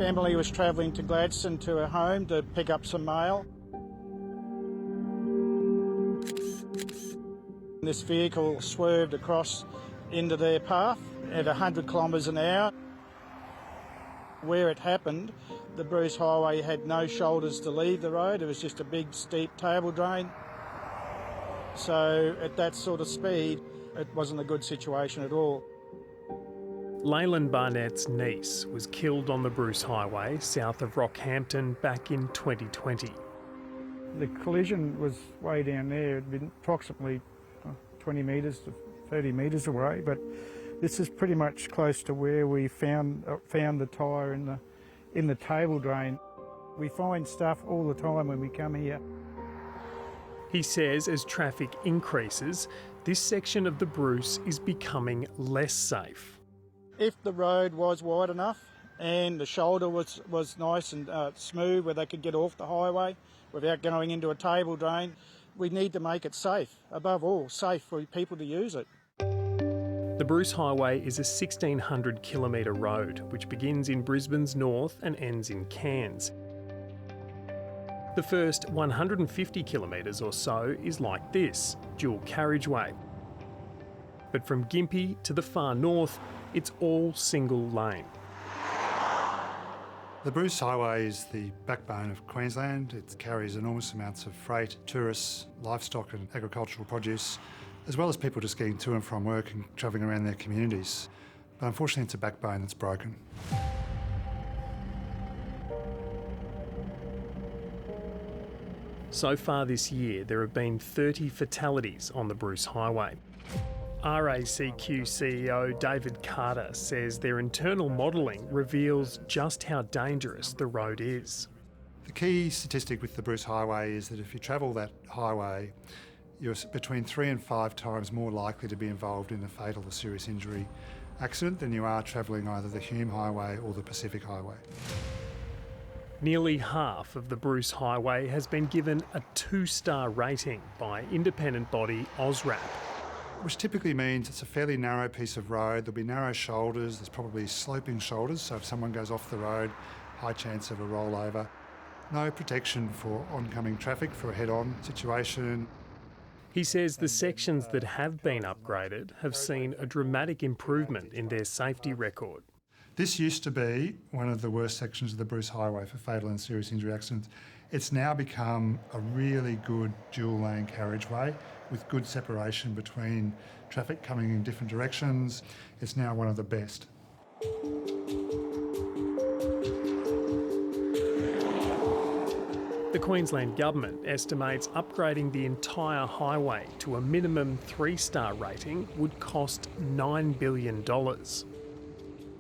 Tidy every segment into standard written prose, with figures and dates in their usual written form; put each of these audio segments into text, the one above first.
Emily was travelling to Gladstone to her home to pick up some mail. This vehicle swerved across into their path at 100 kilometres an hour. Where it happened, the Bruce Highway had no shoulders to leave the road. It was just a big, steep table drain. So at that sort of speed, it wasn't a good situation at all. Leyland Barnett's niece was killed on the Bruce Highway south of Rockhampton back in 2020. The collision was way down there. It'd been approximately 20 metres to 30 metres away, but this is pretty much close to where we found the tyre in the table drain. We find stuff all the time when we come here. He says as traffic increases, this section of the Bruce is becoming less safe. If the road was wide enough and the shoulder was nice and smooth where they could get off the highway without going into a table drain, we need to make it safe. Above all, safe for people to use it. The Bruce Highway is a 1,600 kilometre road which begins in Brisbane's north and ends in Cairns. The first 150 kilometres or so is like this, dual carriageway. But from Gympie to the far north, it's all single lane. The Bruce Highway is the backbone of Queensland. It carries enormous amounts of freight, tourists, livestock and agricultural produce, as well as people just getting to and from work and travelling around their communities. But unfortunately, it's a backbone that's broken. So far this year, there have been 30 fatalities on the Bruce Highway. RACQ CEO David Carter says their internal modelling reveals just how dangerous the road is. The key statistic with the Bruce Highway is that if you travel that highway, you're between 3 and 5 times more likely to be involved in a fatal or serious injury accident than you are travelling either the Hume Highway or the Pacific Highway. Nearly half of the Bruce Highway has been given a 2-star rating by independent body AUSRAP. Which typically means it's a fairly narrow piece of road. There'll be narrow shoulders, there's probably sloping shoulders, so if someone goes off the road, high chance of a rollover. No protection for oncoming traffic for a head-on situation. He says the sections that have been upgraded have seen a dramatic improvement in their safety record. This used to be one of the worst sections of the Bruce Highway for fatal and serious injury accidents. It's now become a really good dual-lane carriageway with good separation between traffic coming in different directions. It's now one of the best. The Queensland Government estimates upgrading the entire highway to a minimum 3-star rating would cost $9 billion.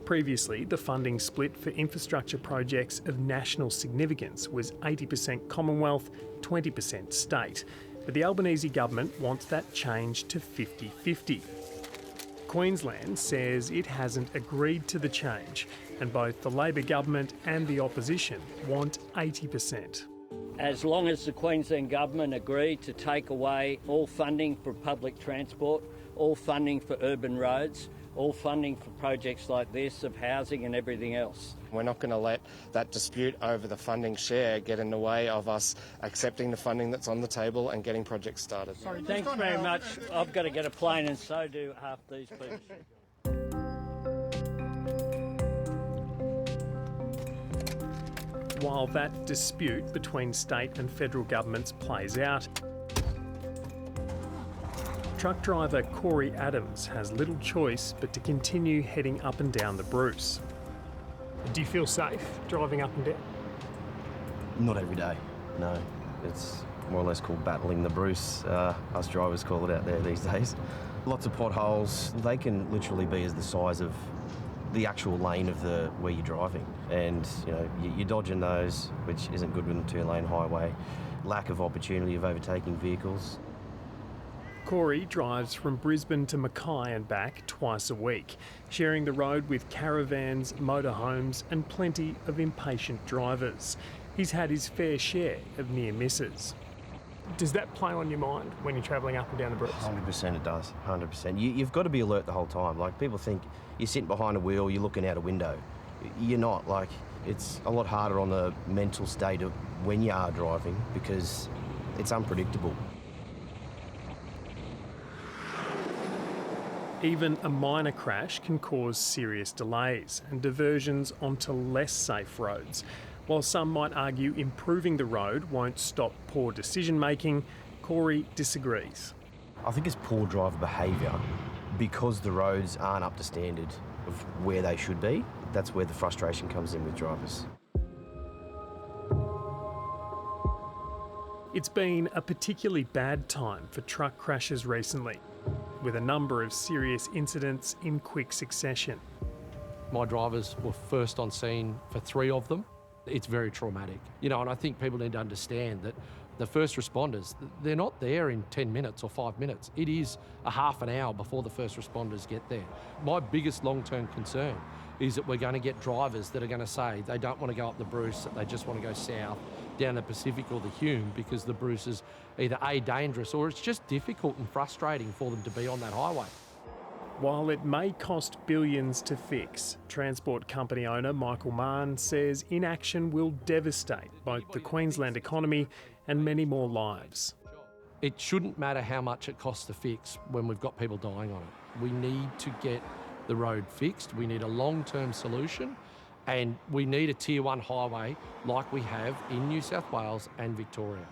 Previously, the funding split for infrastructure projects of national significance was 80% Commonwealth, 20% state. But the Albanese government wants that changed to 50-50. Queensland says it hasn't agreed to the change, and both the Labor government and the opposition want 80%. As long as the Queensland Government agree to take away all funding for public transport, all funding for urban roads, all funding for projects like this, of housing and everything else. We're not going to let that dispute over the funding share get in the way of us accepting the funding that's on the table and getting projects started. Sorry, thanks very much. I've got to get a plane and so do half these people. While that dispute between state and federal governments plays out, truck driver Corey Adams has little choice but to continue heading up and down the Bruce. Do you feel safe driving up and down? Not every day, no. It's more or less called battling the Bruce. Us drivers call it out there these days. Lots of potholes. They can literally be as the size of the actual lane of where you're driving. And you're dodging those, which isn't good with a 2-lane highway. Lack of opportunity of overtaking vehicles. Corey drives from Brisbane to Mackay and back twice a week, sharing the road with caravans, motorhomes and plenty of impatient drivers. He's had his fair share of near misses. Does that play on your mind when you're travelling up and down the Bruce? 100% it does, 100%. You've got to be alert the whole time. Like, people think you're sitting behind a wheel, you're looking out a window. You're not. Like, it's a lot harder on the mental state of when you are driving because it's unpredictable. Even a minor crash can cause serious delays and diversions onto less safe roads. While some might argue improving the road won't stop poor decision-making, Corey disagrees. I think it's poor driver behaviour because the roads aren't up to standard of where they should be. That's where the frustration comes in with drivers. It's been a particularly bad time for truck crashes recently, with a number of serious incidents in quick succession. My drivers were first on scene for 3 of them. It's very traumatic. And I think people need to understand that the first responders, they're not there in 10 minutes or 5 minutes. It is a half an hour before the first responders get there. My biggest long-term concern is that we're going to get drivers that are going to say they don't want to go up the Bruce, that they just want to go south, down the Pacific or the Hume, because the Bruce is either A, dangerous, or it's just difficult and frustrating for them to be on that highway. While it may cost billions to fix, transport company owner Michael Mann says inaction will devastate both the Queensland economy and many more lives. It shouldn't matter how much it costs to fix when we've got people dying on it. We need to get the road fixed. We need a long-term solution, and we need a Tier 1 highway like we have in New South Wales and Victoria.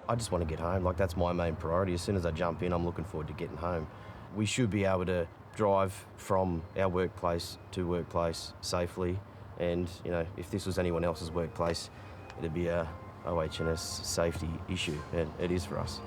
I just want to get home. Like, that's my main priority. As soon as I jump in, I'm looking forward to getting home. We should be able to drive from our workplace to workplace safely, and if this was anyone else's workplace, it'd be a OH&S safety issue, and it is for us.